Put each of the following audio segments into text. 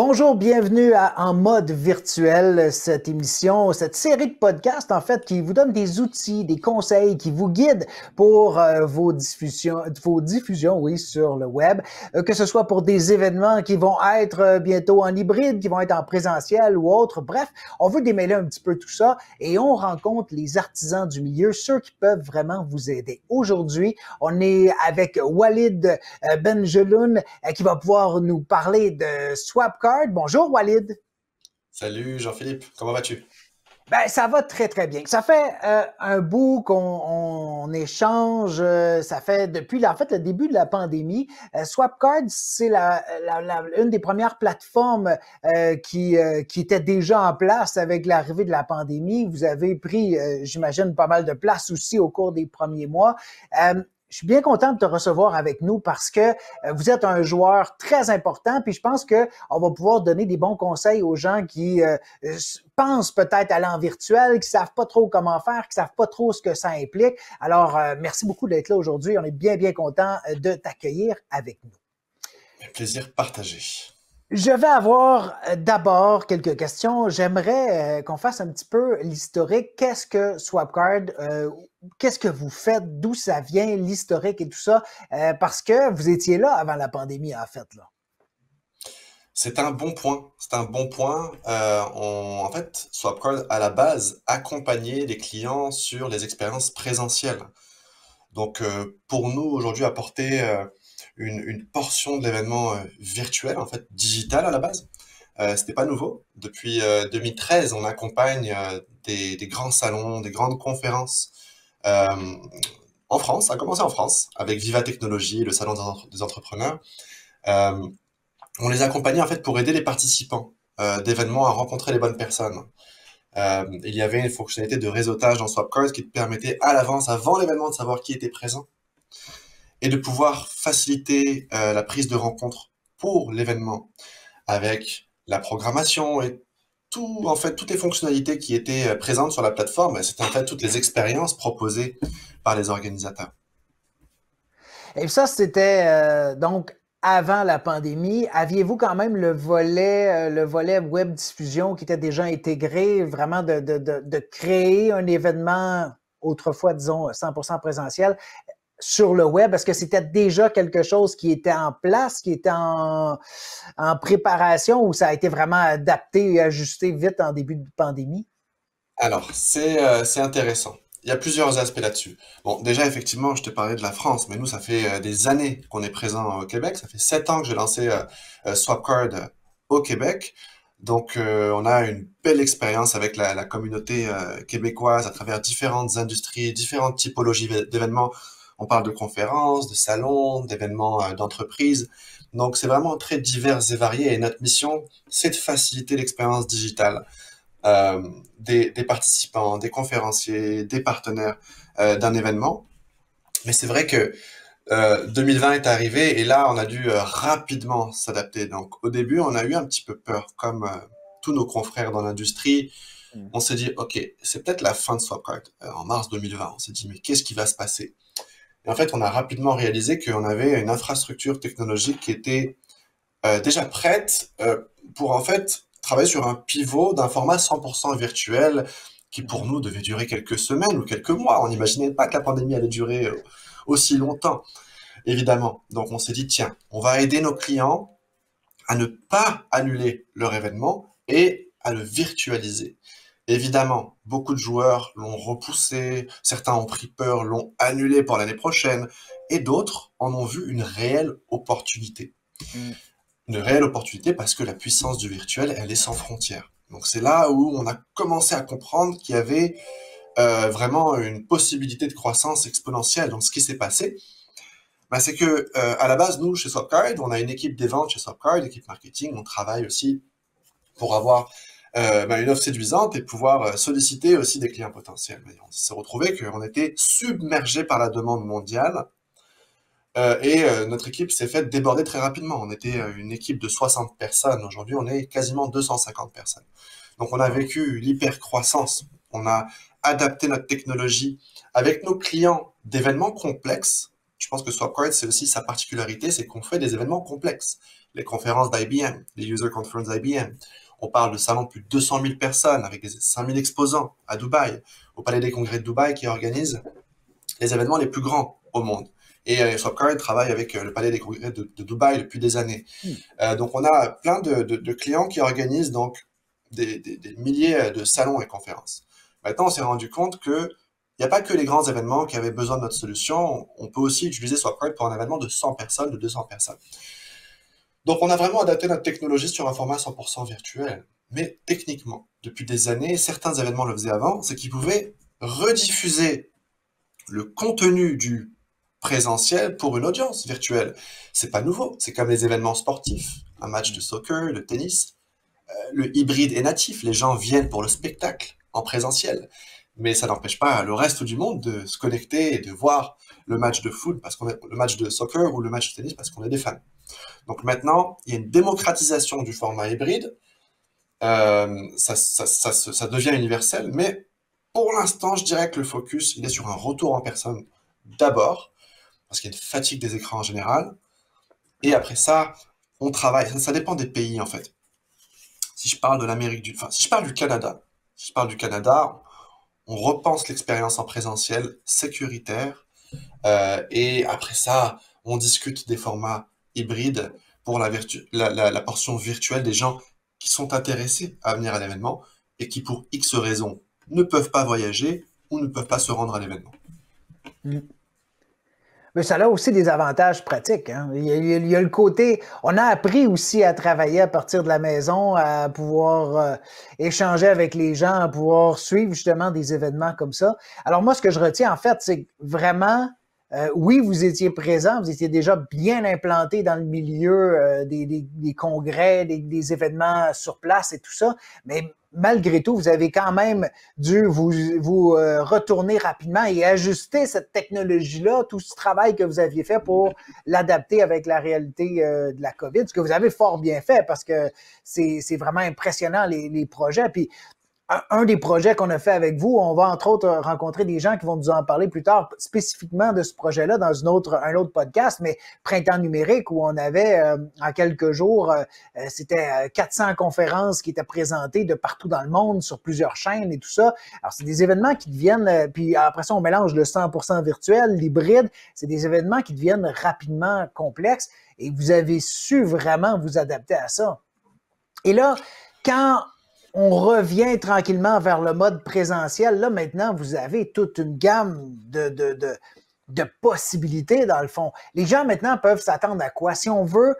Bonjour, bienvenue En mode virtuel, cette émission, cette série de podcasts en fait qui vous donne des outils, des conseils, qui vous guident pour vos diffusions, oui, sur le web, que ce soit pour des événements qui vont être bientôt en hybride, qui vont être en présentiel ou autre. Bref, on veut démêler un petit peu tout ça et on rencontre les artisans du milieu, ceux qui peuvent vraiment vous aider. Aujourd'hui, on est avec Walid Benjeloun qui va pouvoir nous parler de Swapcard. Bonjour Walid. Salut Jean-Philippe, comment vas-tu? Ben, ça va très très bien. Ça fait un bout qu'on échange, ça fait depuis en fait le début de la pandémie. Swapcard, c'est une des premières plateformes qui était déjà en place avec l'arrivée de la pandémie. Vous avez pris, j'imagine, pas mal de place aussi au cours des premiers mois. Je suis bien content de te recevoir avec nous parce que vous êtes un joueur très important, puis je pense que on va pouvoir donner des bons conseils aux gens qui pensent peut-être aller en virtuel, qui savent pas trop comment faire, qui savent pas trop ce que ça implique. Alors, merci beaucoup d'être là aujourd'hui. On est bien, bien content de t'accueillir avec nous. Un plaisir partagé. Je vais avoir d'abord quelques questions. J'aimerais qu'on fasse un petit peu l'historique. Qu'est-ce que Swapcard? Qu'est-ce que vous faites? D'où ça vient? L'historique et tout ça? Parce que vous étiez là avant la pandémie, en fait, là. C'est un bon point. C'est un bon point. En fait, Swapcard, à la base, accompagnait les clients sur les expériences présentielles. Donc, pour nous, aujourd'hui, apporter une portion de l'événement virtuel, en fait, digital à la base, c'était pas nouveau. Depuis 2013, on accompagne des grands salons, des grandes conférences euh, en France. Ça a commencé en France, avec Viva Technologie, le salon des entrepreneurs. Euh, on les accompagnait en fait pour aider les participants d'événements à rencontrer les bonnes personnes. Il y avait une fonctionnalité de réseautage dans Swapcard qui te permettait à l'avance, avant l'événement, de savoir qui était présent et de pouvoir faciliter la prise de rencontre pour l'événement avec la programmation et tout, en fait, toutes les fonctionnalités qui étaient présentes sur la plateforme. C'était en fait toutes les expériences proposées par les organisateurs. Et ça, c'était donc avant la pandémie. Aviez-vous quand même le volet web diffusion qui était déjà intégré, vraiment de créer un événement autrefois, disons, 100% présentiel sur le web? Est-ce que c'était déjà quelque chose qui était en place, qui était en préparation ou ça a été vraiment adapté et ajusté vite en début de pandémie? Alors, c'est intéressant. Il y a plusieurs aspects là-dessus. Bon, déjà, effectivement, je te parlais de la France, mais nous, ça fait des années qu'on est présent au Québec. Ça fait 7 ans que j'ai lancé Swapcard au Québec. Donc, on a une belle expérience avec la communauté québécoise à travers différentes industries, différentes typologies d'événements. On parle de conférences, de salons, d'événements d'entreprise. Donc, c'est vraiment très divers et varié. Et notre mission, c'est de faciliter l'expérience digitale euh, des participants, des conférenciers, des partenaires d'un événement. Mais c'est vrai que 2020 est arrivé et là, on a dû rapidement s'adapter. Donc, au début, on a eu un petit peu peur, comme tous nos confrères dans l'industrie. On s'est dit, OK, c'est peut-être la fin de Swapcard. En mars 2020, on s'est dit, mais qu'est-ce qui va se passer? Et en fait, on a rapidement réalisé qu'on avait une infrastructure technologique qui était déjà prête pour en fait travailler sur un pivot d'un format 100% virtuel qui pour nous devait durer quelques semaines ou quelques mois. On n'imaginait pas que la pandémie allait durer aussi longtemps, évidemment. Donc on s'est dit, tiens, on va aider nos clients à ne pas annuler leur événement et à le virtualiser. Évidemment, beaucoup de joueurs l'ont repoussé, certains ont pris peur, l'ont annulé pour l'année prochaine, et d'autres en ont vu une réelle opportunité. Mm. Une réelle opportunité parce que la puissance du virtuel, elle est sans frontières. Donc c'est là où on a commencé à comprendre qu'il y avait vraiment une possibilité de croissance exponentielle. Donc ce qui s'est passé, bah, c'est que à la base, nous, chez Swapcard, on a une équipe des ventes chez Swapcard, une équipe marketing, on travaille aussi pour avoir bah, une offre séduisante et pouvoir solliciter aussi des clients potentiels. Mais on s'est retrouvé qu'on était submergé par la demande mondiale notre équipe s'est faite déborder très rapidement. On était une équipe de 60 personnes. Aujourd'hui, on est quasiment 250 personnes. Donc, on a vécu l'hypercroissance. On a adapté notre technologie avec nos clients d'événements complexes. Je pense que Swapcard, c'est aussi sa particularité, c'est qu'on fait des événements complexes. les conférences d'IBM, les User Conference d'IBM. On parle de salons de plus de 200 000 personnes avec 5 000 exposants à Dubaï, au Palais des Congrès de Dubaï qui organise les événements les plus grands au monde. Et Swapcard travaille avec le Palais des Congrès de Dubaï depuis des années. Donc on a plein de clients qui organisent donc des milliers de salons et conférences. Maintenant, on s'est rendu compte que il n'y a pas que les grands événements qui avaient besoin de notre solution. On peut aussi utiliser Swapcard pour un événement de 100 personnes, de 200 personnes. Donc, on a vraiment adapté notre technologie sur un format 100% virtuel. Mais techniquement, depuis des années, certains événements le faisaient avant, c'est qu'ils pouvaient rediffuser le contenu du présentiel pour une audience virtuelle. C'est pas nouveau. C'est comme les événements sportifs, un match de soccer, de tennis. Le hybride est natif. Les gens viennent pour le spectacle en présentiel. Mais ça n'empêche pas le reste du monde de se connecter et de voir le match de foot parce qu'on est le match de soccer ou le match de tennis parce qu'on est des fans. Donc maintenant, il y a une démocratisation du format hybride. Ça devient universel, mais pour l'instant, je dirais que le focus, il est sur un retour en personne d'abord, parce qu'il y a une fatigue des écrans en général. Et après ça, on travaille. Ça dépend des pays en fait. Si je parle de si je parle du Canada, on repense l'expérience en présentiel sécuritaire et après ça, on discute des formats hybrides pour la portion virtuelle des gens qui sont intéressés à venir à l'événement et qui, pour X raisons, ne peuvent pas voyager ou ne peuvent pas se rendre à l'événement. Mais ça a aussi des avantages pratiques. Hein. Il y a le côté, on a appris aussi à travailler à partir de la maison, à pouvoir échanger avec les gens, à pouvoir suivre justement des événements comme ça. Alors moi, ce que je retiens en fait, c'est vraiment, oui, vous étiez présent, vous étiez déjà bien implanté dans le milieu des congrès, des événements sur place et tout ça, mais malgré tout, vous avez quand même dû vous retourner rapidement et ajuster cette technologie-là, tout ce travail que vous aviez fait pour l'adapter avec la réalité de la COVID, ce que vous avez fort bien fait parce que c'est vraiment impressionnant les projets. Puis un des projets qu'on a fait avec vous, on va entre autres rencontrer des gens qui vont nous en parler plus tard spécifiquement de ce projet-là dans un autre podcast, mais Printemps numérique où on avait en quelques jours, c'était 400 conférences qui étaient présentées de partout dans le monde sur plusieurs chaînes et tout ça. Alors c'est des événements qui deviennent, puis après ça on mélange le 100% virtuel, l'hybride, c'est des événements qui deviennent rapidement complexes et vous avez su vraiment vous adapter à ça. Et là, quand on revient tranquillement vers le mode présentiel. Là, maintenant, vous avez toute une gamme de possibilités, dans le fond. Les gens, maintenant, peuvent s'attendre à quoi? Si on veut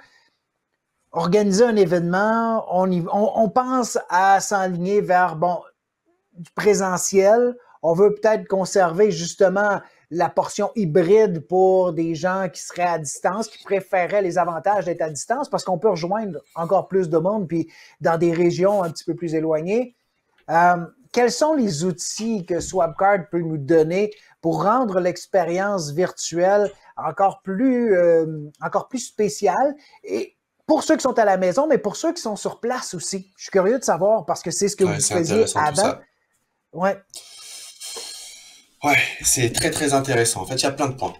organiser un événement, on pense à s'enligner vers, du présentiel. On veut peut-être conserver, justement, la portion hybride pour des gens qui seraient à distance, qui préféraient les avantages d'être à distance parce qu'on peut rejoindre encore plus de monde puis dans des régions un petit peu plus éloignées. Quels sont les outils que Swapcard peut nous donner pour rendre l'expérience virtuelle encore plus spéciale et pour ceux qui sont à la maison, mais pour ceux qui sont sur place aussi? Je suis curieux de savoir parce que c'est ce que vous faisiez avant. Ouais. Ouais, c'est très très intéressant. En fait, il y a plein de points.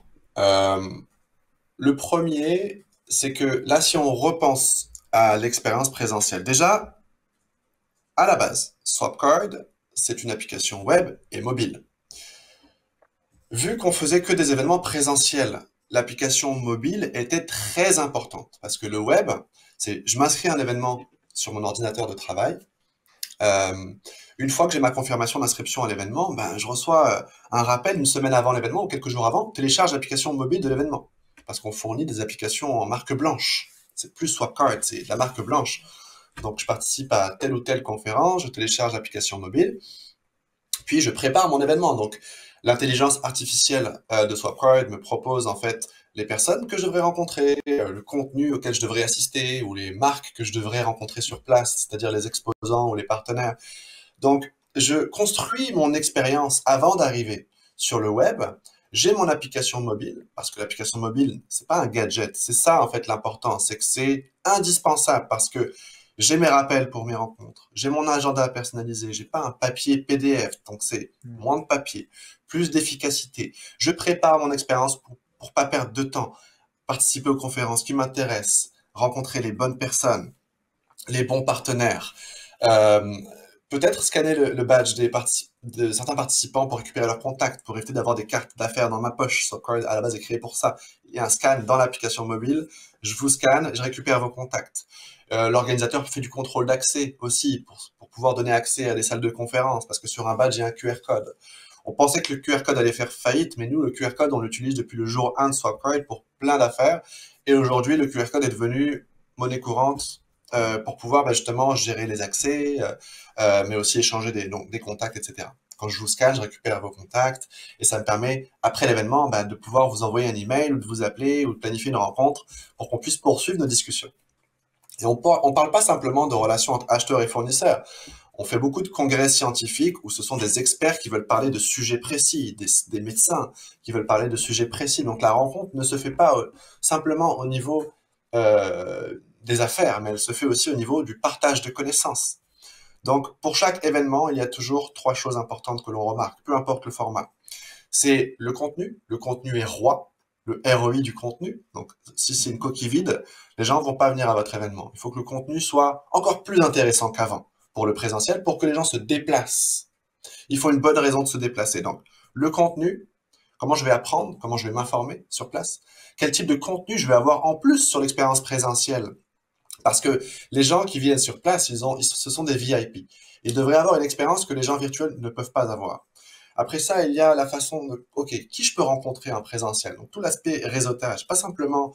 Le premier, c'est que là, si on repense à l'expérience présentielle, déjà, à la base, Swapcard, c'est une application web et mobile. Vu qu'on faisait que des événements présentiels, l'application mobile était très importante parce que le web, c'est je m'inscris à un événement sur mon ordinateur de travail. Une fois que j'ai ma confirmation d'inscription à l'événement, je reçois un rappel une semaine avant l'événement ou quelques jours avant, télécharge l'application mobile de l'événement. Parce qu'on fournit des applications en marque blanche. C'est plus Swapcard, c'est de la marque blanche. Donc je participe à telle ou telle conférence, je télécharge l'application mobile, puis je prépare mon événement. Donc l'intelligence artificielle de Swapcard me propose en fait les personnes que je devrais rencontrer, le contenu auquel je devrais assister, ou les marques que je devrais rencontrer sur place, c'est-à-dire les exposants ou les partenaires. Donc, je construis mon expérience avant d'arriver sur le web. J'ai mon application mobile, parce que l'application mobile, c'est pas un gadget. C'est ça, en fait, l'important. C'est que c'est indispensable parce que j'ai mes rappels pour mes rencontres. J'ai mon agenda personnalisé. J'ai pas un papier PDF. Donc, c'est moins de papier, plus d'efficacité. Je prépare mon expérience pour pas perdre de temps. Participer aux conférences qui m'intéressent. rencontrer les bonnes personnes, les bons partenaires. Euh, Peut-être scanner le badge de certains participants pour récupérer leurs contacts, pour éviter d'avoir des cartes d'affaires dans ma poche. Swapcard, à la base, est créé pour ça. Il y a un scan dans l'application mobile. Je vous scanne, je récupère vos contacts. L'organisateur fait du contrôle d'accès aussi pour pouvoir donner accès à des salles de conférence, parce que sur un badge, il y a un QR code. On pensait que le QR code allait faire faillite, mais nous, le QR code, on l'utilise depuis le jour 1 de Swapcard pour plein d'affaires. Et aujourd'hui, le QR code est devenu monnaie courante pour pouvoir justement gérer les accès, mais aussi échanger donc, des contacts, etc. Quand je vous scanne, je récupère vos contacts et ça me permet, après l'événement, de pouvoir vous envoyer un email ou de vous appeler ou de planifier une rencontre pour qu'on puisse poursuivre nos discussions. Et on parle pas simplement de relations entre acheteurs et fournisseurs. On fait beaucoup de congrès scientifiques où ce sont des experts qui veulent parler de sujets précis, des médecins qui veulent parler de sujets précis. Donc la rencontre ne se fait pas simplement au niveau des affaires, mais elle se fait aussi au niveau du partage de connaissances. Donc pour chaque événement, il y a toujours 3 choses importantes que l'on remarque, peu importe le format. C'est le contenu. Le contenu est roi, le ROI du contenu. Donc, si c'est une coquille vide, les gens vont pas venir à votre événement. Il faut que le contenu soit encore plus intéressant qu'avant pour le présentiel, pour que les gens se déplacent. Il faut une bonne raison de se déplacer. Donc, le contenu, comment je vais apprendre, comment je vais m'informer sur place, quel type de contenu je vais avoir en plus sur l'expérience présentielle. Parce que les gens qui viennent sur place, ce sont des VIP. Ils devraient avoir une expérience que les gens virtuels ne peuvent pas avoir. Après ça, il y a la façon de, OK, qui je peux rencontrer en présentiel? Donc, tout l'aspect réseautage, pas simplement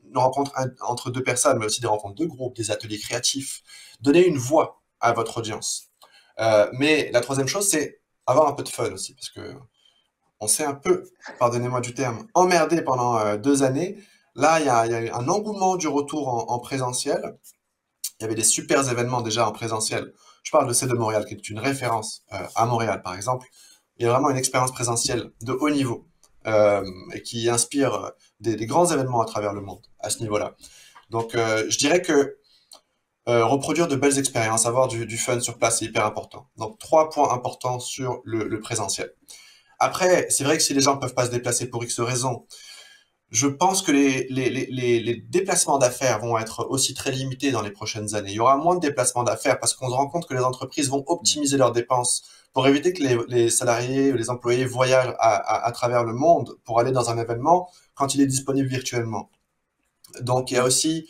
une rencontre entre 2 personnes, mais aussi des rencontres de groupe, des ateliers créatifs. Donner une voix à votre audience. Mais la troisième chose, c'est avoir un peu de fun aussi, parce que on s'est un peu, pardonnez-moi du terme, emmerdé pendant 2 années. Là, il y a un engouement du retour en présentiel. Il y avait des super événements déjà en présentiel. Je parle de C2 Montréal, qui est une référence à Montréal, par exemple. Il y a vraiment une expérience présentielle de haut niveau et qui inspire des grands événements à travers le monde à ce niveau-là. Donc, je dirais que reproduire de belles expériences, avoir du fun sur place, c'est hyper important. Donc, 3 points importants sur le présentiel. Après, c'est vrai que si les gens ne peuvent pas se déplacer pour X raisons, je pense que les déplacements d'affaires vont être aussi très limités dans les prochaines années. Il y aura moins de déplacements d'affaires parce qu'on se rend compte que les entreprises vont optimiser leurs dépenses pour éviter que les salariés ou les employés voyagent à travers le monde pour aller dans un événement quand il est disponible virtuellement. Donc, il y a aussi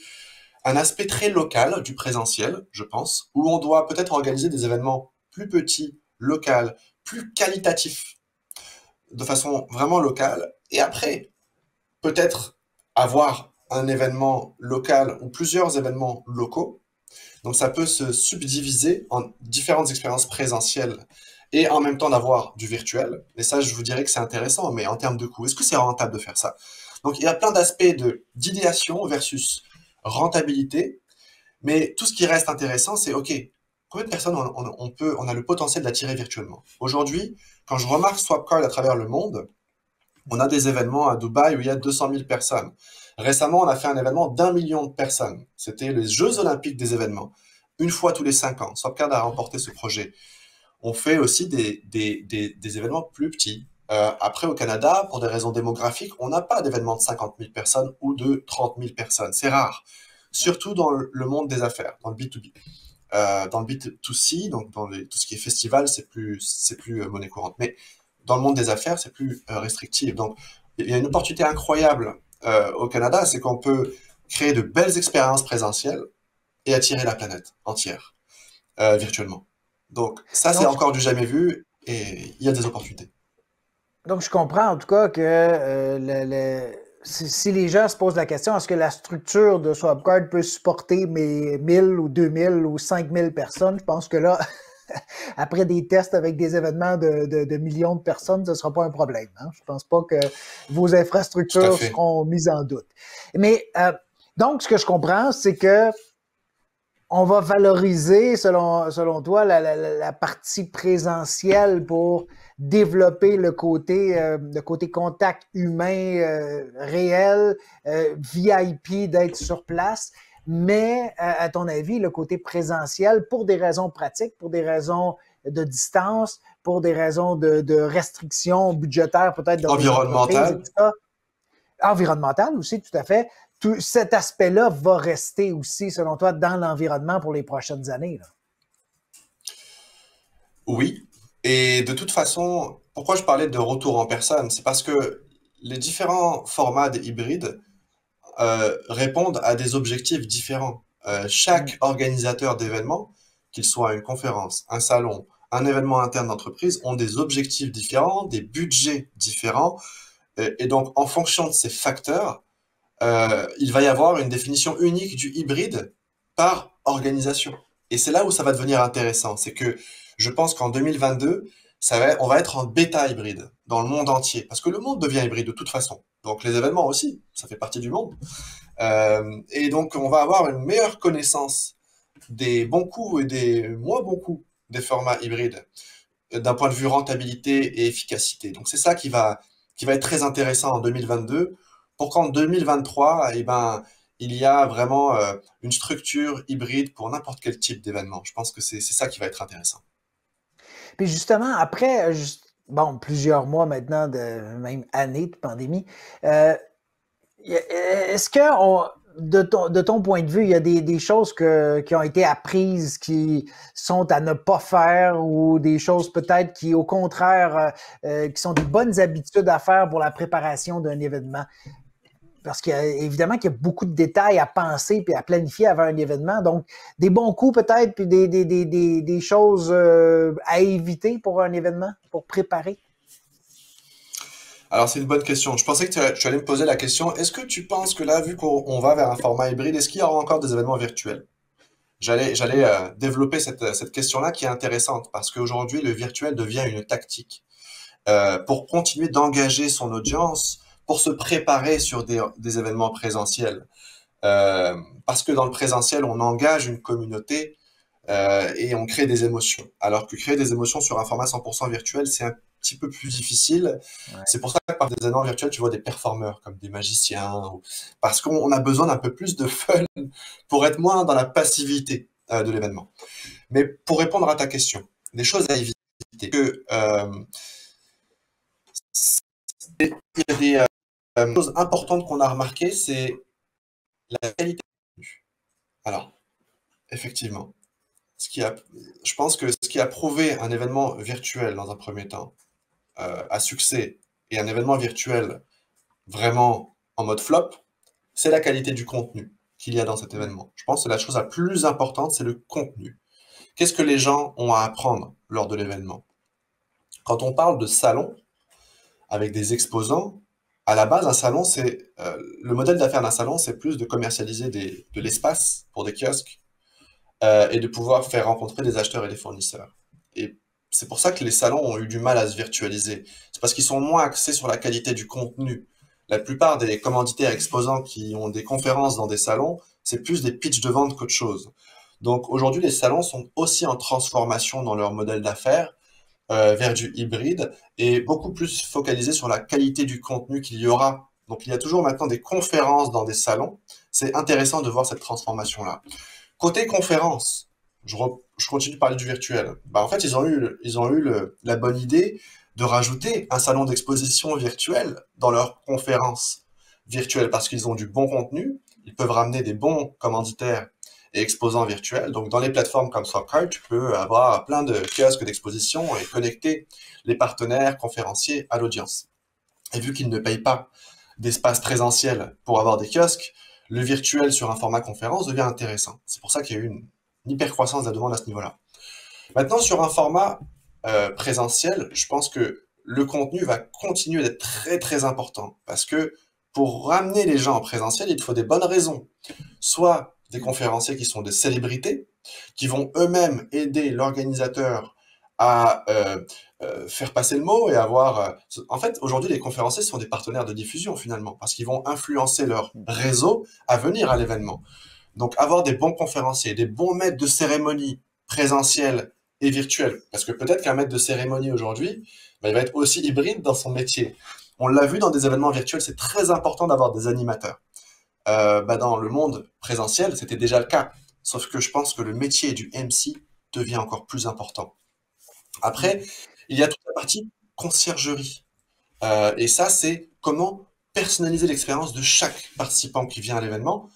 un aspect très local du présentiel, je pense, où on doit peut-être organiser des événements plus petits, locaux, plus qualitatifs, de façon vraiment locale. Et après, peut-être avoir un événement local ou plusieurs événements locaux. Donc ça peut se subdiviser en différentes expériences présentielles et en même temps d'avoir du virtuel. Et ça, je vous dirais que c'est intéressant, mais en termes de coût, est-ce que c'est rentable de faire ça? Donc il y a plein d'aspects d'idéation versus rentabilité, mais tout ce qui reste intéressant, c'est OK, combien de personnes on a le potentiel d'attirer virtuellement? Aujourd'hui, quand je remarque Swapcard à travers le monde, on a des événements à Dubaï où il y a 200 000 personnes. Récemment, on a fait un événement d'1 million de personnes. C'était les Jeux Olympiques des événements. Une fois tous les 5 ans. Swapcard a remporté ce projet. On fait aussi des événements plus petits. Après, au Canada, pour des raisons démographiques, on n'a pas d'événements de 50 000 personnes ou de 30 000 personnes. C'est rare. Surtout dans le monde des affaires, dans le B2B. Dans le B2C, donc tout ce qui est festival, c'est plus monnaie courante. Mais dans le monde des affaires, c'est plus restrictif. Donc, il y a une opportunité incroyable au Canada, c'est qu'on peut créer de belles expériences présentielles et attirer la planète entière virtuellement. Donc, ça, c'est Donc, encore du jamais vu et il y a des opportunités. donc, je comprends en tout cas que si les gens se posent la question, est-ce que la structure de Swapcard peut supporter mes 1000 ou 2000 ou 5000 personnes? Je pense que là, après des tests avec des événements de millions de personnes, ce ne sera pas un problème. Hein? Je ne pense pas que vos Tout à infrastructures fait. seront mises en doute. Mais donc, ce que je comprends, c'est que on va valoriser, selon toi, la partie présentielle pour développer le côté contact humain réel, VIP d'être sur place. Mais, à ton avis, le côté présentiel, pour des raisons pratiques, pour des raisons de distance, pour des raisons de restrictions budgétaires peut-être dans des entreprises et Environnemental, tout ça, environnementales aussi, tout à fait, tout cet aspect-là va rester aussi, selon toi, dans l'environnement pour les prochaines années, là? Oui. Et de toute façon, pourquoi je parlais de retour en personne? C'est parce que les différents formats des hybrides répondent à des objectifs différents. Mm. Chaque organisateur d'événements, qu'il soit une conférence, un salon, un événement interne d'entreprise, ont des objectifs différents, des budgets différents. Et donc, en fonction de ces facteurs, il va y avoir une définition unique du hybride par organisation. Et c'est là où ça va devenir intéressant. C'est que je pense qu'en 2022, on va être en bêta hybride dans le monde entier. Parce que le monde devient hybride de toute façon. Donc les événements aussi, ça fait partie du monde. Et donc on va avoir une meilleure connaissance des bons coups et des moins bons coups des formats hybrides d'un point de vue rentabilité et efficacité. Donc c'est ça qui va être très intéressant en 2022 pour qu'en 2023, eh ben, il y a vraiment une structure hybride pour n'importe quel type d'événement. Je pense que c'est ça qui va être intéressant. Puis justement, après, bon, plusieurs mois maintenant, même années de pandémie, euh, est-ce que, de ton point de vue, il y a des choses qui ont été apprises qui sont à ne pas faire ou des choses peut-être qui, au contraire, qui sont des bonnes habitudes à faire pour la préparation d'un événement? Parce qu'évidemment qu'il y a beaucoup de détails à penser puis à planifier avant un événement. Donc, des bons coups peut-être, puis des choses à éviter pour un événement, pour préparer. Alors c'est une bonne question. Je pensais que tu allais me poser la question, est-ce que tu penses que là, vu qu'on va vers un format hybride, est-ce qu'il y aura encore des événements virtuels? J'allais développer cette question-là qui est intéressante parce qu'aujourd'hui, le virtuel devient une tactique pour continuer d'engager son audience, pour se préparer sur des événements présentiels. Euh, Parce que dans le présentiel, on engage une communauté et on crée des émotions. Alors que créer des émotions sur un format 100% virtuel, c'est un petit peu plus difficile. Ouais. C'est pour ça que par des événements virtuels, tu vois des performeurs comme des magiciens, parce qu'on a besoin d'un peu plus de fun pour être moins dans la passivité de l'événement. Mais pour répondre à ta question, des choses à éviter, que il y a des choses importantes qu'on a remarquées, c'est la qualité du contenu. Alors, effectivement, ce qui a, je pense que ce qui a prouvé un événement virtuel dans un premier temps à succès et un événement virtuel vraiment en mode flop, c'est la qualité du contenu qu'il y a dans cet événement. Je pense que la chose la plus importante, c'est le contenu. Qu'est-ce que les gens ont à apprendre lors de l'événement? Quand on parle de salon avec des exposants, à la base, un salon, c'est le modèle d'affaires d'un salon, c'est plus de commercialiser de l'espace pour des kiosques et de pouvoir faire rencontrer des acheteurs et des fournisseurs. Et c'est pour ça que les salons ont eu du mal à se virtualiser. C'est parce qu'ils sont moins axés sur la qualité du contenu. La plupart des commanditaires exposants qui ont des conférences dans des salons, c'est plus des pitchs de vente qu'autre chose. Donc aujourd'hui, les salons sont aussi en transformation dans leur modèle d'affaires vers du hybride et beaucoup plus focalisés sur la qualité du contenu qu'il y aura. Donc il y a toujours maintenant des conférences dans des salons. C'est intéressant de voir cette transformation-là. Côté conférence, je continue de parler du virtuel. Bah, en fait, ils ont eu la bonne idée de rajouter un salon d'exposition virtuel dans leur conférence virtuelle parce qu'ils ont du bon contenu, ils peuvent ramener des bons commanditaires et exposants virtuels. Donc, dans les plateformes comme Swapcard, tu peux avoir plein de kiosques d'exposition et connecter les partenaires conférenciers à l'audience. Et vu qu'ils ne payent pas d'espace présentiel pour avoir des kiosques, le virtuel sur un format conférence devient intéressant. C'est pour ça qu'il y a eu une hyper croissance de la demande à ce niveau-là. Maintenant, sur un format présentiel, je pense que le contenu va continuer d'être très très important parce que pour ramener les gens en présentiel, il faut des bonnes raisons. Soit des conférenciers qui sont des célébrités, qui vont eux-mêmes aider l'organisateur à faire passer le mot et avoir... En fait, aujourd'hui, les conférenciers sont des partenaires de diffusion finalement, parce qu'ils vont influencer leur réseau à venir à l'événement. Donc, avoir des bons conférenciers, des bons maîtres de cérémonie présentiels et virtuels, parce que peut-être qu'un maître de cérémonie aujourd'hui, bah, il va être aussi hybride dans son métier. On l'a vu dans des événements virtuels, c'est très important d'avoir des animateurs. Bah, dans le monde présentiel, c'était déjà le cas. Sauf que je pense que le métier du MC devient encore plus important. Après, il y a toute la partie conciergerie. Et ça, c'est comment personnaliser l'expérience de chaque participant qui vient à l'événement.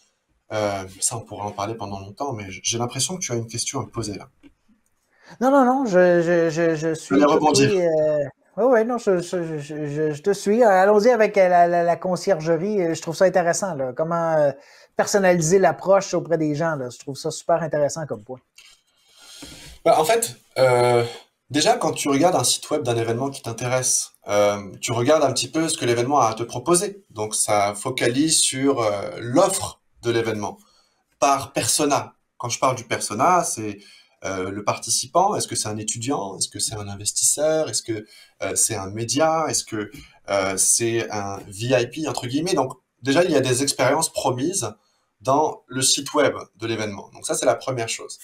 Ça, on pourrait en parler pendant longtemps, mais j'ai l'impression que tu as une question à me poser là. Non, non, non, je Allez suis tout rebondir. oui. Oui, oui, non, je te suis. Allons-y avec la conciergerie. Je trouve ça intéressant, là. Comment personnaliser l'approche auprès des gens, là. Je trouve ça super intéressant comme point. Bah, en fait, déjà, quand tu regardes un site web d'un événement qui t'intéresse, tu regardes un petit peu ce que l'événement a à te proposer. Donc, ça focalise sur l'offre de l'événement par persona. Quand je parle du persona, c'est le participant. Est-ce que c'est un étudiant? Est-ce que c'est un investisseur? Est-ce que c'est un média? Est-ce que c'est un VIP, entre guillemets? Donc, déjà, il y a des expériences promises dans le site web de l'événement. Donc, ça, c'est la première chose.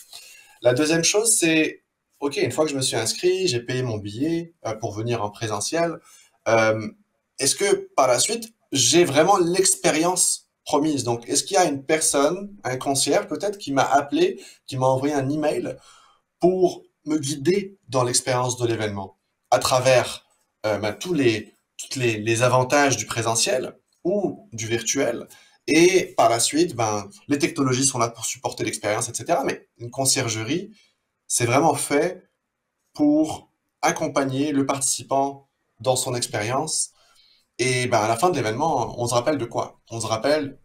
La deuxième chose, c'est, OK, une fois que je me suis inscrit, j'ai payé mon billet pour venir en présentiel, euh, est-ce que par la suite, j'ai vraiment l'expérience promise? Donc, est-ce qu'il y a une personne, un concierge peut-être, qui m'a appelé, qui m'a envoyé un email pour me guider dans l'expérience de l'événement à travers tous les avantages du présentiel ou du virtuel. Et par la suite, ben, les technologies sont là pour supporter l'expérience, etc. Mais une conciergerie, c'est vraiment fait pour accompagner le participant dans son expérience. Et ben, à la fin de l'événement, on se rappelle de quoi? On se rappelle,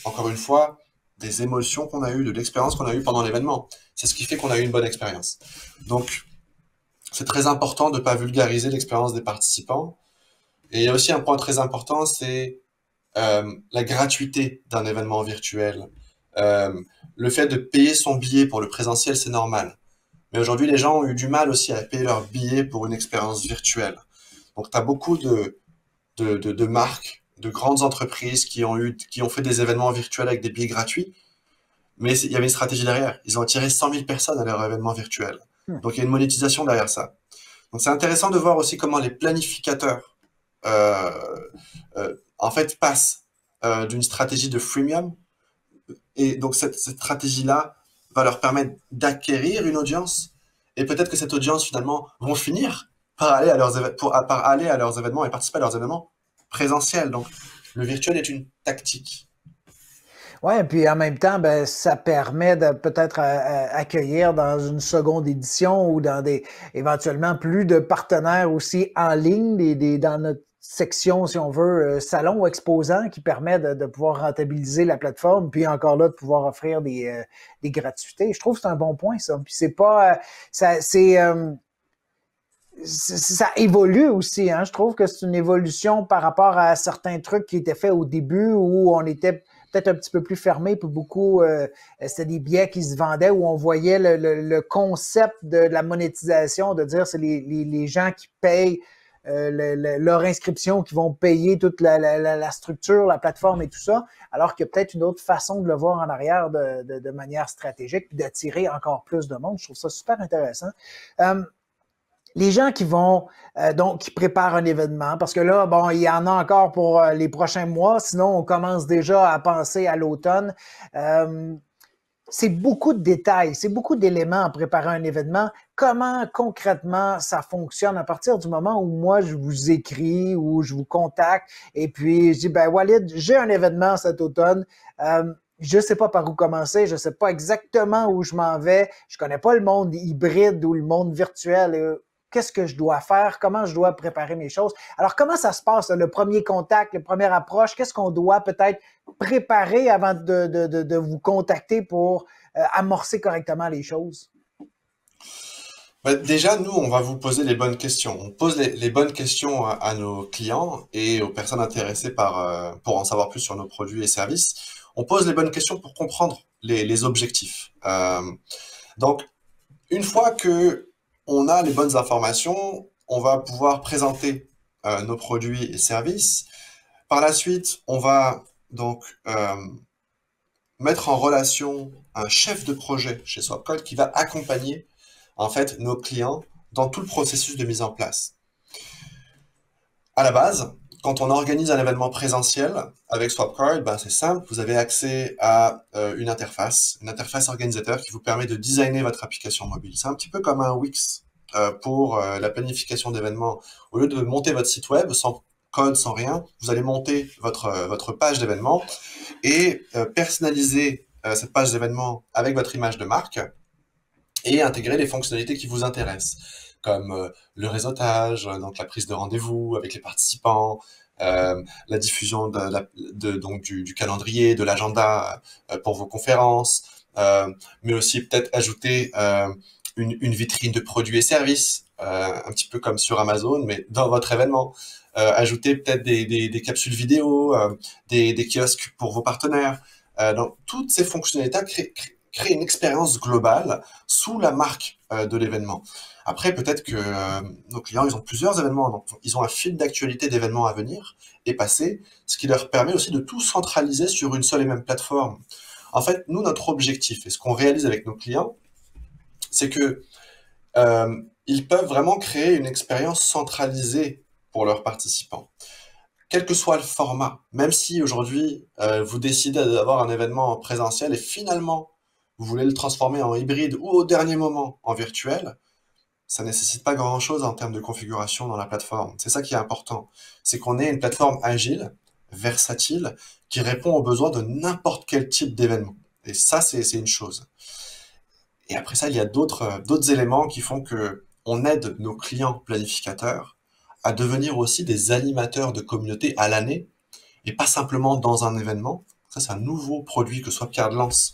encore une fois, des émotions qu'on a eues, de l'expérience qu'on a eue pendant l'événement. C'est ce qui fait qu'on a eu une bonne expérience. Donc, c'est très important de ne pas vulgariser l'expérience des participants. Et il y a aussi un point très important, c'est la gratuité d'un événement virtuel. Euh, le fait de payer son billet pour le présentiel, c'est normal. Mais aujourd'hui, les gens ont eu du mal aussi à payer leur billet pour une expérience virtuelle. Donc, tu as beaucoup de marques, de grandes entreprises qui ont fait des événements virtuels avec des billets gratuits. Mais il y avait une stratégie derrière. Ils ont attiré 100 000 personnes à leur événement virtuel. Hmm. Donc, il y a une monétisation derrière ça. Donc, c'est intéressant de voir aussi comment les planificateurs, euh, en fait, passent d'une stratégie de freemium. Et donc, cette stratégie-là va leur permettre d'acquérir une audience. Et peut-être que cette audience, finalement, vont finir par aller par aller à leurs événements et participer à leurs événements présentiels. Donc, le virtuel est une tactique. Ouais, puis en même temps, ben, ça permet de peut-être accueillir dans une seconde édition ou dans des éventuellement plus de partenaires aussi en ligne, dans notre section, si on veut, salon ou exposant qui permet de pouvoir rentabiliser la plateforme, puis encore là, de pouvoir offrir des gratuités. Je trouve que c'est un bon point, ça. Puis c'est pas ça, ça évolue aussi, hein. Je trouve que c'est une évolution par rapport à certains trucs qui étaient faits au début où on était peut-être un petit peu plus fermé, puis beaucoup, c'était des billets qui se vendaient où on voyait le concept de la monétisation, de dire c'est les gens qui payent leur inscription, qui vont payer toute la structure, la plateforme et tout ça, alors qu'il y a peut-être une autre façon de le voir en arrière de manière stratégique, puis d'attirer encore plus de monde. Je trouve ça super intéressant. Les gens qui vont donc qui préparent un événement, parce que là, bon, il y en a encore pour les prochains mois, sinon on commence déjà à penser à l'automne. Euh, c'est beaucoup de détails, c'est beaucoup d'éléments en préparant un événement. Comment concrètement ça fonctionne à partir du moment où moi je vous écris ou je vous contacte et puis je dis ben Walid, j'ai un événement cet automne. Je ne sais pas par où commencer, je ne sais pas exactement où je m'en vais, je connais pas le monde hybride ou le monde virtuel. Qu'est-ce que je dois faire, comment je dois préparer mes choses. Alors, comment ça se passe, le premier contact, la première approche? Qu'est-ce qu'on doit peut-être préparer avant de vous contacter pour amorcer correctement les choses? Bah, déjà, nous, on va vous poser les bonnes questions. On pose les bonnes questions à nos clients et aux personnes intéressées pour en savoir plus sur nos produits et services. On pose les bonnes questions pour comprendre les objectifs. Donc, une fois que on a les bonnes informations, on va pouvoir présenter nos produits et services. Par la suite, on va donc mettre en relation un chef de projet chez Swapcode qui va accompagner en fait nos clients dans tout le processus de mise en place. À la base, quand on organise un événement présentiel avec Swapcard, ben c'est simple, vous avez accès à une interface organisateur qui vous permet de designer votre application mobile. C'est un petit peu comme un Wix pour la planification d'événements. Au lieu de monter votre site web sans code, sans rien. Vous allez monter votre page d'événement et personnaliser cette page d'événement avec votre image de marque et intégrer les fonctionnalités qui vous intéressent, comme le réseautage, donc la prise de rendez-vous avec les participants, la diffusion donc du calendrier, de l'agenda pour vos conférences, mais aussi peut-être ajouter une vitrine de produits et services, un petit peu comme sur Amazon, mais dans votre événement. Ajouter peut-être des capsules vidéo, des kiosques pour vos partenaires. Donc, toutes ces fonctionnalités créent une expérience globale sous la marque de l'événement. Après, peut-être que nos clients, ils ont plusieurs événements, donc ils ont un fil d'actualité d'événements à venir et passer, ce qui leur permet aussi de tout centraliser sur une seule et même plateforme. En fait, nous, notre objectif et ce qu'on réalise avec nos clients, c'est que ils peuvent vraiment créer une expérience centralisée pour leurs participants, quel que soit le format. Même si aujourd'hui, vous décidez d'avoir un événement présentiel et finalement, vous voulez le transformer en hybride ou au dernier moment en virtuel, ça nécessite pas grand-chose en termes de configuration dans la plateforme. C'est ça qui est important. C'est qu'on ait une plateforme agile, versatile, qui répond aux besoins de n'importe quel type d'événement. Et ça, c'est une chose. Et après ça, il y a d'autres éléments qui font que on aide nos clients planificateurs à devenir aussi des animateurs de communauté à l'année et pas simplement dans un événement. Ça, c'est un nouveau produit que Swapcard lance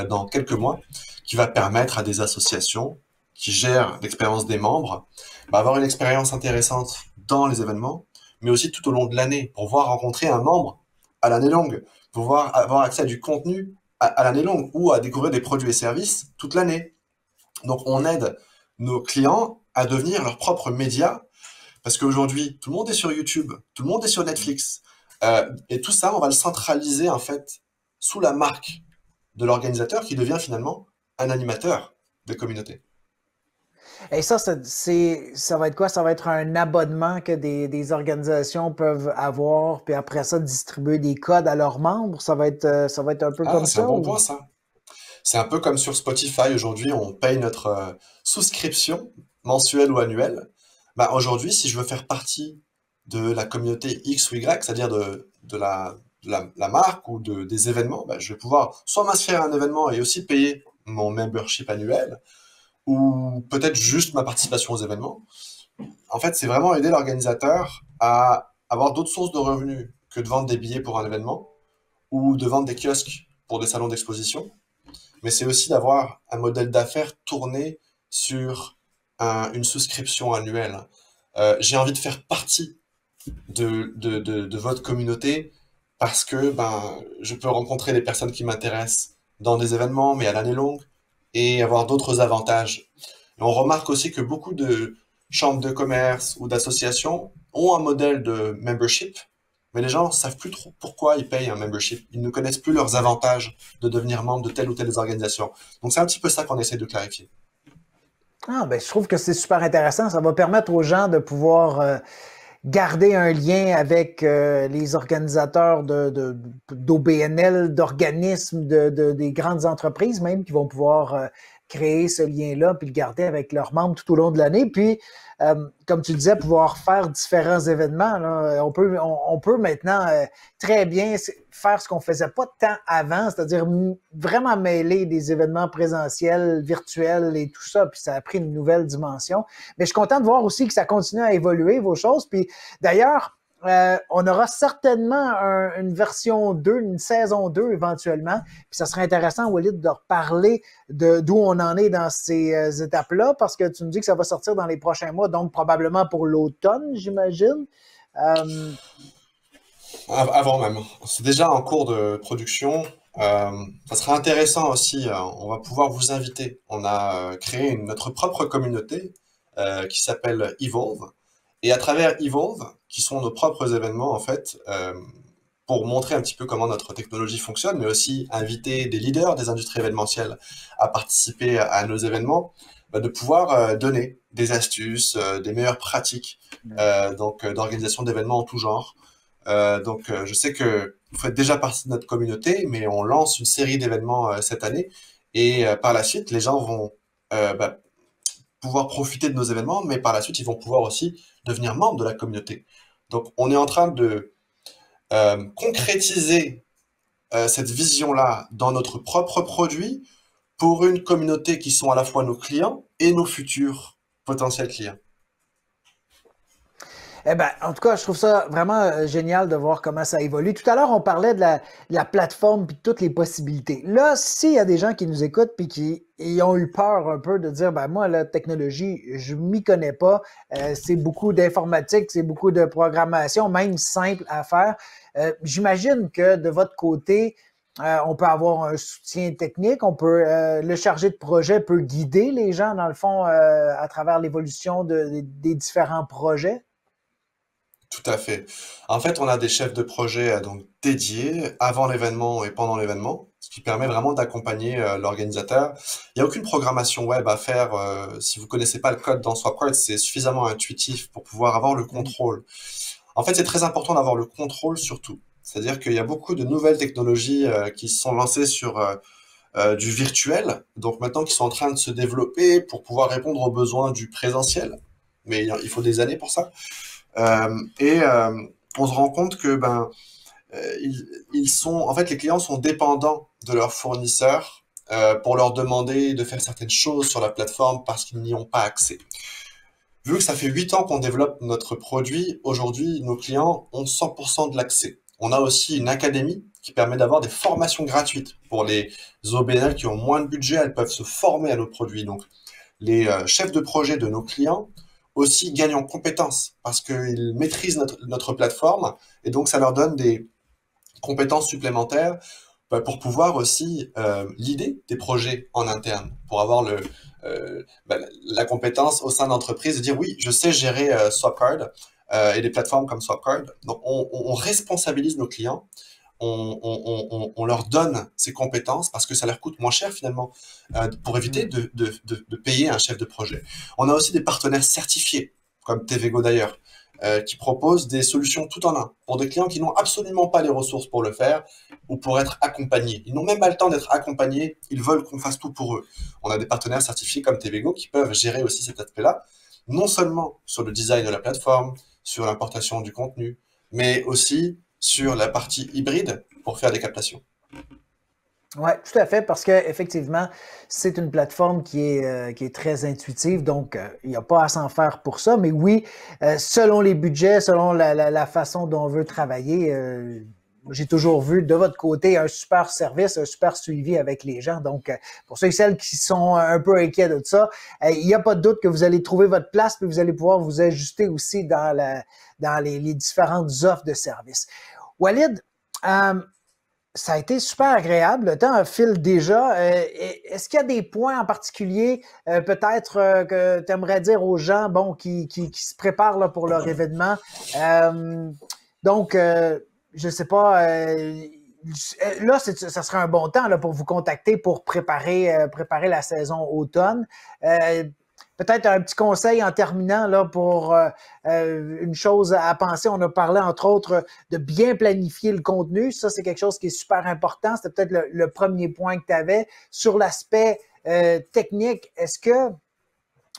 dans quelques mois qui va permettre à des associations qui gèrent l'expérience des membres avoir une expérience intéressante dans les événements, mais aussi tout au long de l'année pour pouvoir rencontrer un membre à l'année longue, pouvoir avoir accès à du contenu à l'année longue ou à découvrir des produits et services toute l'année. Donc, on aide nos clients à devenir leurs propres médias parce qu'aujourd'hui, tout le monde est sur YouTube, tout le monde est sur Netflix. Et tout ça, on va le centraliser en fait sous la marque de l'organisateur qui devient finalement un animateur de communauté. Et ça va être quoi? Ça va être un abonnement que des organisations peuvent avoir, puis après ça, distribuer des codes à leurs membres. Ça va être un peu Ah, comme c'est un ça bon ou? point ça. C'est un peu comme sur Spotify aujourd'hui, on paye notre souscription mensuelle ou annuelle. Bah, aujourd'hui, si je veux faire partie de la communauté X ou Y, c'est-à-dire de la marque ou des événements, bah, je vais pouvoir soit m'inscrire à un événement et aussi payer mon membership annuel, ou peut-être juste ma participation aux événements. En fait, c'est vraiment aider l'organisateur à avoir d'autres sources de revenus que de vendre des billets pour un événement ou de vendre des kiosques pour des salons d'exposition, mais c'est aussi d'avoir un modèle d'affaires tourné sur une souscription annuelle. J'ai envie de faire partie de votre communauté parce que je peux rencontrer des personnes qui m'intéressent dans des événements, mais à l'année longue, et avoir d'autres avantages. Et on remarque aussi que beaucoup de chambres de commerce ou d'associations ont un modèle de membership, mais les gens ne savent plus trop pourquoi ils payent un membership. Ils ne connaissent plus leurs avantages de devenir membre de telle ou telle organisation. Donc c'est un petit peu ça qu'on essaie de clarifier. Ah, ben, je trouve que c'est super intéressant. Ça va permettre aux gens de pouvoir garder un lien avec les organisateurs d'OBNL, d'organismes, des grandes entreprises même qui vont pouvoir créer ce lien-là puis le garder avec leurs membres tout au long de l'année. Puis, comme tu le disais, pouvoir faire différents événements. Là. On peut maintenant très bien faire ce qu'on faisait pas tant avant, c'est-à-dire vraiment mêler des événements présentiels, virtuels et tout ça, puis ça a pris une nouvelle dimension. Mais je suis content de voir aussi que ça continue à évoluer, vos choses. Puis d'ailleurs, on aura certainement une version 2, une saison 2 éventuellement. Puis ça serait intéressant, Walid, de reparler d'où on en est dans ces étapes-là, parce que tu me dis que ça va sortir dans les prochains mois, donc probablement pour l'automne, j'imagine. Euh, Avant même. C'est déjà en cours de production. Ça sera intéressant aussi. On va pouvoir vous inviter. On a créé notre propre communauté qui s'appelle Evolve. Et à travers Evolve, qui sont nos propres événements en fait, pour montrer un petit peu comment notre technologie fonctionne, mais aussi inviter des leaders des industries événementielles à participer à nos événements, de pouvoir donner des astuces, des meilleures pratiques donc d'organisation d'événements en tout genre. Je sais que vous faites déjà partie de notre communauté, mais on lance une série d'événements cette année et par la suite, les gens vont pouvoir profiter de nos événements, mais par la suite, ils vont pouvoir aussi devenir membres de la communauté. Donc, on est en train de concrétiser cette vision-là dans notre propre produit pour une communauté qui sont à la fois nos clients et nos futurs potentiels clients. Eh ben, en tout cas, je trouve ça vraiment génial de voir comment ça évolue. Tout à l'heure, on parlait de la plateforme puis de toutes les possibilités. Là, s'il y a des gens qui nous écoutent puis qui ils ont eu peur un peu de dire, ben moi, la technologie, je m'y connais pas. C'est beaucoup d'informatique, c'est beaucoup de programmation, même simple à faire. J'imagine que de votre côté, on peut avoir un soutien technique, on peut le chargé de projet peut guider les gens, dans le fond, à travers l'évolution des différents projets. Tout à fait. En fait, on a des chefs de projet donc dédiés avant l'événement et pendant l'événement, ce qui permet vraiment d'accompagner l'organisateur. Il n'y a aucune programmation web à faire. Si vous connaissez pas le code dans Swapcard, c'est suffisamment intuitif pour pouvoir avoir le contrôle. En fait, c'est très important d'avoir le contrôle sur tout. C'est-à-dire qu'il y a beaucoup de nouvelles technologies qui se sont lancées sur du virtuel, donc maintenant qui sont en train de se développer pour pouvoir répondre aux besoins du présentiel. Mais il faut des années pour ça. Et on se rend compte que ils sont en fait les clients sont dépendants de leurs fournisseurs pour leur demander de faire certaines choses sur la plateforme parce qu'ils n'y ont pas accès. Vu que ça fait 8 ans qu'on développe notre produit, aujourd'hui nos clients ont 100% de l'accès. On a aussi une académie qui permet d'avoir des formations gratuites pour les OBNL qui ont moins de budget, elles peuvent se former à nos produits. Donc les chefs de projet de nos clients aussi gagnent en compétences parce qu'ils maîtrisent notre plateforme et donc ça leur donne des compétences supplémentaires pour pouvoir aussi leader des projets en interne, pour avoir la compétence au sein de l'entreprise de dire oui, je sais gérer Swapcard et des plateformes comme Swapcard. Donc on responsabilise nos clients. On leur donne ces compétences parce que ça leur coûte moins cher finalement pour éviter de payer un chef de projet. On a aussi des partenaires certifiés, comme TVgo d'ailleurs, qui proposent des solutions tout en un pour des clients qui n'ont absolument pas les ressources pour le faire ou pour être accompagnés. Ils n'ont même pas le temps d'être accompagnés, ils veulent qu'on fasse tout pour eux. On a des partenaires certifiés comme TVgo qui peuvent gérer aussi cet aspect-là, non seulement sur le design de la plateforme, sur l'importation du contenu, mais aussi sur la partie hybride pour faire des captations. Oui, tout à fait, parce que effectivement, c'est une plateforme qui est très intuitive, donc il n'y a pas à s'en faire pour ça. Mais oui, selon les budgets, selon la façon dont on veut travailler, j'ai toujours vu de votre côté un super service, un super suivi avec les gens. Donc, pour ceux et celles qui sont un peu inquiets de ça, il n'y a pas de doute que vous allez trouver votre place, puis vous allez pouvoir vous ajuster aussi dans les différentes offres de services. Walid, ça a été super agréable. Le temps file déjà. Est-ce qu'il y a des points en particulier, peut-être que tu aimerais dire aux gens, bon, qui se préparent là, pour leur événement? Donc, je sais pas. Là, ça serait un bon temps là, pour vous contacter pour préparer la saison automne. Peut-être un petit conseil en terminant là pour une chose à penser. On a parlé entre autres de bien planifier le contenu. Ça, c'est quelque chose qui est super important. C'était peut-être le premier point que tu avais. Sur l'aspect technique, est-ce que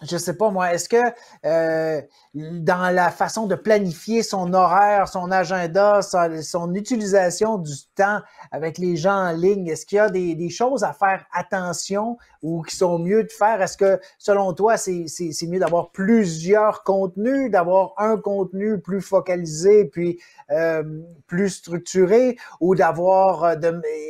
je sais pas moi, est-ce que dans la façon de planifier son horaire, son agenda, son utilisation du temps avec les gens en ligne, est-ce qu'il y a des choses à faire attention ou qui sont mieux de faire? Est-ce que selon toi, c'est mieux d'avoir plusieurs contenus, d'avoir un contenu plus focalisé puis plus structuré ou d'avoir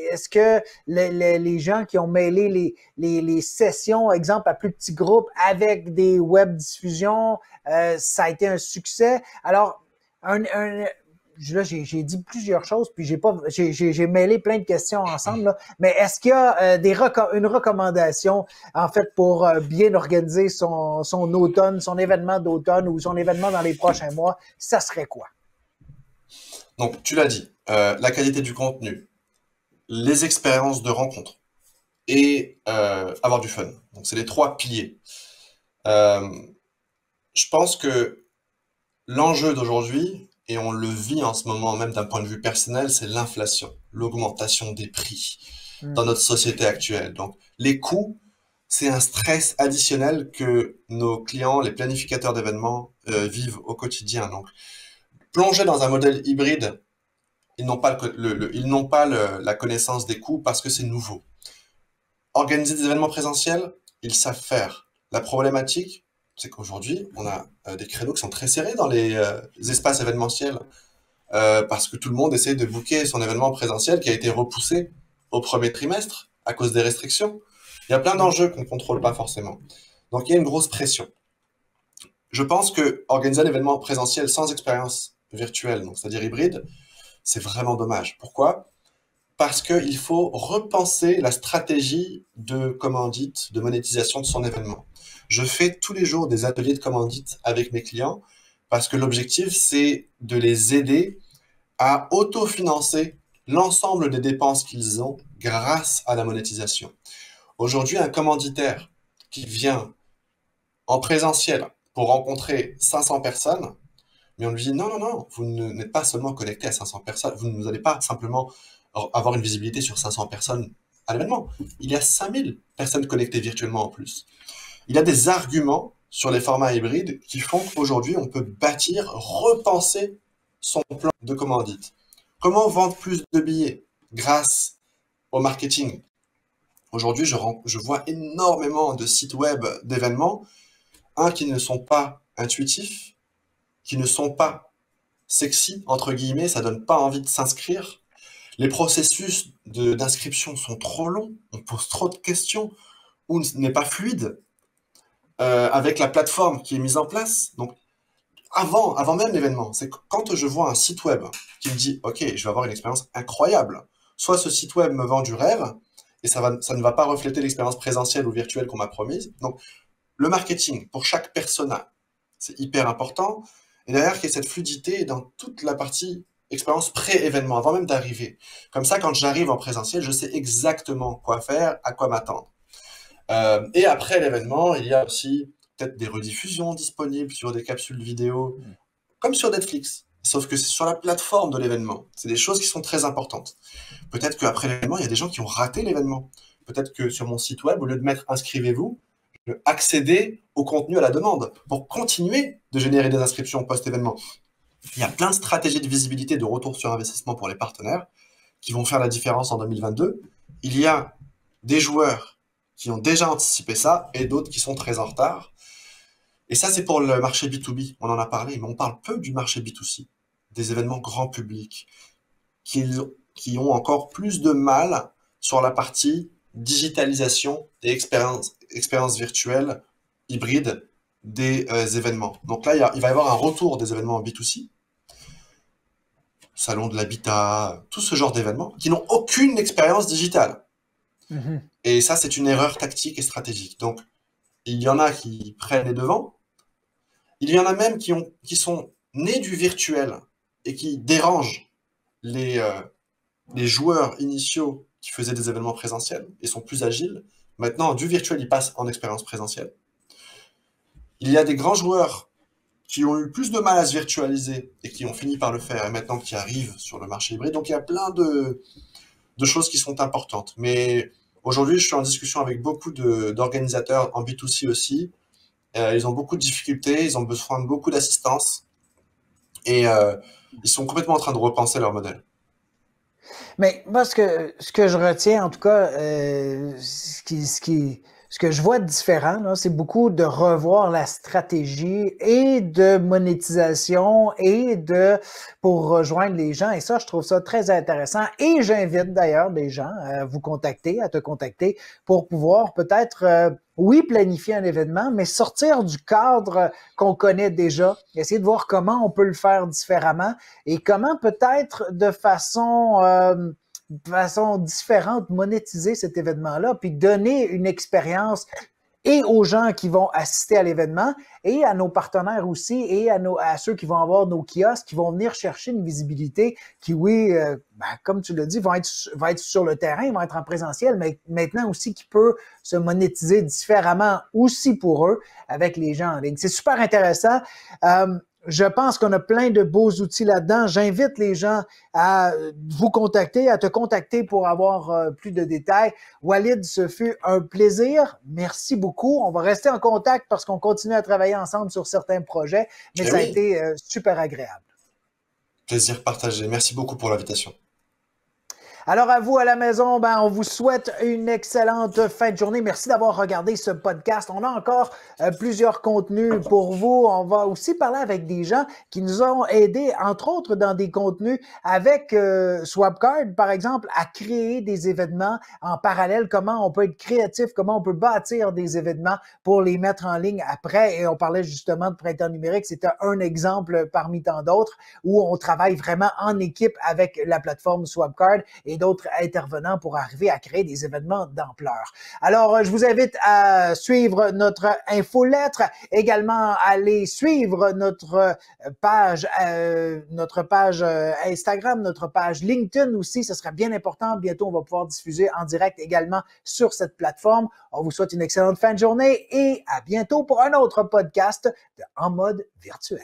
est-ce que les gens qui ont mêlé les sessions, exemple à plus petits groupes avec des web diffusions, ça a été un succès. Alors, là, j'ai dit plusieurs choses, puis j'ai mêlé plein de questions ensemble. Là. Mais est-ce qu'il y a une recommandation, en fait, pour bien organiser son automne, son événement d'automne ou son événement dans les prochains mois? Ça serait quoi? Donc, tu l'as dit, la qualité du contenu, les expériences de rencontre et avoir du fun. Donc, c'est les 3 piliers. Je pense que l'enjeu d'aujourd'hui, et on le vit en ce moment même d'un point de vue personnel, c'est l'inflation, l'augmentation des prix dans notre société actuelle. Donc, les coûts, c'est un stress additionnel que nos clients, les planificateurs d'événements, vivent au quotidien. Donc, Plongés dans un modèle hybride, ils n'ont pas, ils n'ont pas la connaissance des coûts parce que c'est nouveau. Organiser des événements présentiels, ils savent faire. La problématique, c'est qu'aujourd'hui, on a des créneaux qui sont très serrés dans les espaces événementiels parce que tout le monde essaie de booker son événement présentiel qui a été repoussé au premier trimestre à cause des restrictions. Il y a plein d'enjeux qu'on ne contrôle pas forcément. Donc il y a une grosse pression. Je pense que organiser un événement présentiel sans expérience virtuelle, donc c'est-à-dire hybride, c'est vraiment dommage. Pourquoi? Parce qu'il faut repenser la stratégie de commandite, de monétisation de son événement. Je fais tous les jours des ateliers de commandite avec mes clients parce que l'objectif, c'est de les aider à autofinancer l'ensemble des dépenses qu'ils ont grâce à la monétisation. Aujourd'hui, un commanditaire qui vient en présentiel pour rencontrer 500 personnes, mais on lui dit non, non, non, vous n'êtes pas seulement connecté à 500 personnes, vous n'allez pas simplement avoir une visibilité sur 500 personnes à l'événement. Il y a 5000 personnes connectées virtuellement en plus. Il y a des arguments sur les formats hybrides qui font qu'aujourd'hui, on peut bâtir, repenser son plan de commandite. Comment vendre plus de billets grâce au marketing? Aujourd'hui, je vois énormément de sites web d'événements, qui ne sont pas intuitifs, qui ne sont pas sexy, entre guillemets, ça donne pas envie de s'inscrire. Les processus d'inscription sont trop longs, on pose trop de questions, ou n'est pas fluide avec la plateforme qui est mise en place. Donc, avant même l'événement, c'est quand je vois un site web qui me dit « Ok, je vais avoir une expérience incroyable », soit ce site web me vend du rêve, et ça ne va pas refléter l'expérience présentielle ou virtuelle qu'on m'a promise. Donc, le marketing pour chaque persona, c'est hyper important. Et derrière, qu'il y ait cette fluidité dans toute la partie expérience pré-événement, avant même d'arriver. Comme ça, quand j'arrive en présentiel, je sais exactement quoi faire, à quoi m'attendre. Et après l'événement, il y a aussi peut-être des rediffusions disponibles sur des capsules vidéo, comme sur Netflix. Sauf que c'est sur la plateforme de l'événement. C'est des choses qui sont très importantes. Peut-être qu'après l'événement, il y a des gens qui ont raté l'événement. Peut-être que sur mon site web, au lieu de mettre inscrivez-vous, je vais accéder au contenu à la demande pour continuer de générer des inscriptions post-événement. Il y a plein de stratégies de visibilité, de retour sur investissement pour les partenaires qui vont faire la différence en 2022. Il y a des joueurs qui ont déjà anticipé ça et d'autres qui sont très en retard. Et ça, c'est pour le marché B2B. On en a parlé, mais on parle peu du marché B2C, des événements grand public qui ont encore plus de mal sur la partie digitalisation et expérience virtuelle hybride des événements. Donc là, il va y avoir un retour des événements en B2C, salon de l'habitat, tout ce genre d'événements qui n'ont aucune expérience digitale. Mm-hmm. Et ça, c'est une erreur tactique et stratégique. Donc, il y en a qui prennent les devants. Il y en a même qui sont nés du virtuel et qui dérangent les joueurs initiaux qui faisaient des événements présentiels et sont plus agiles. Maintenant, du virtuel, ils passent en expérience présentielle. Il y a des grands joueurs qui ont eu plus de mal à se virtualiser et qui ont fini par le faire et maintenant qui arrivent sur le marché hybride. Donc, il y a plein de choses qui sont importantes. Mais aujourd'hui, je suis en discussion avec beaucoup d'organisateurs en B2C aussi. Ils ont beaucoup de difficultés, ils ont besoin de beaucoup d'assistance et ils sont complètement en train de repenser leur modèle. Mais moi, ce que je retiens, en tout cas, ce que je vois de différent, là, c'est beaucoup de revoir la stratégie et de monétisation pour rejoindre les gens. Et ça, je trouve ça très intéressant. Et j'invite d'ailleurs des gens à vous contacter, à te contacter pour pouvoir peut-être, oui, planifier un événement, mais sortir du cadre qu'on connaît déjà, essayer de voir comment on peut le faire différemment et comment peut-être de façon différente monétiser cet événement-là, puis donner une expérience et aux gens qui vont assister à l'événement et à nos partenaires aussi et à ceux qui vont avoir nos kiosques, qui vont venir chercher une visibilité qui, oui, comme tu l'as dit, va être sur le terrain, vont être en présentiel, mais maintenant aussi qui peut se monétiser différemment aussi pour eux avec les gens en ligne. C'est super intéressant. Je pense qu'on a plein de beaux outils là-dedans. J'invite les gens à vous contacter, à te contacter pour avoir plus de détails. Walid, ce fut un plaisir. Merci beaucoup. On va rester en contact parce qu'on continue à travailler ensemble sur certains projets, mais ça a été super agréable. Plaisir partagé. Merci beaucoup pour l'invitation. Alors à vous à la maison, on vous souhaite une excellente fin de journée. Merci d'avoir regardé ce podcast. On a encore plusieurs contenus pour vous. On va aussi parler avec des gens qui nous ont aidés, entre autres dans des contenus avec Swapcard, par exemple, à créer des événements en parallèle. Comment on peut être créatif, comment on peut bâtir des événements pour les mettre en ligne après. Et on parlait justement de printemps numérique. C'était un exemple parmi tant d'autres où on travaille vraiment en équipe avec la plateforme Swapcard et d'autres intervenants pour arriver à créer des événements d'ampleur. Alors, je vous invite à suivre notre infolettre, également aller suivre notre page Instagram, notre page LinkedIn aussi, ce serait bien important. Bientôt, on va pouvoir diffuser en direct également sur cette plateforme. On vous souhaite une excellente fin de journée et à bientôt pour un autre podcast de En mode virtuel.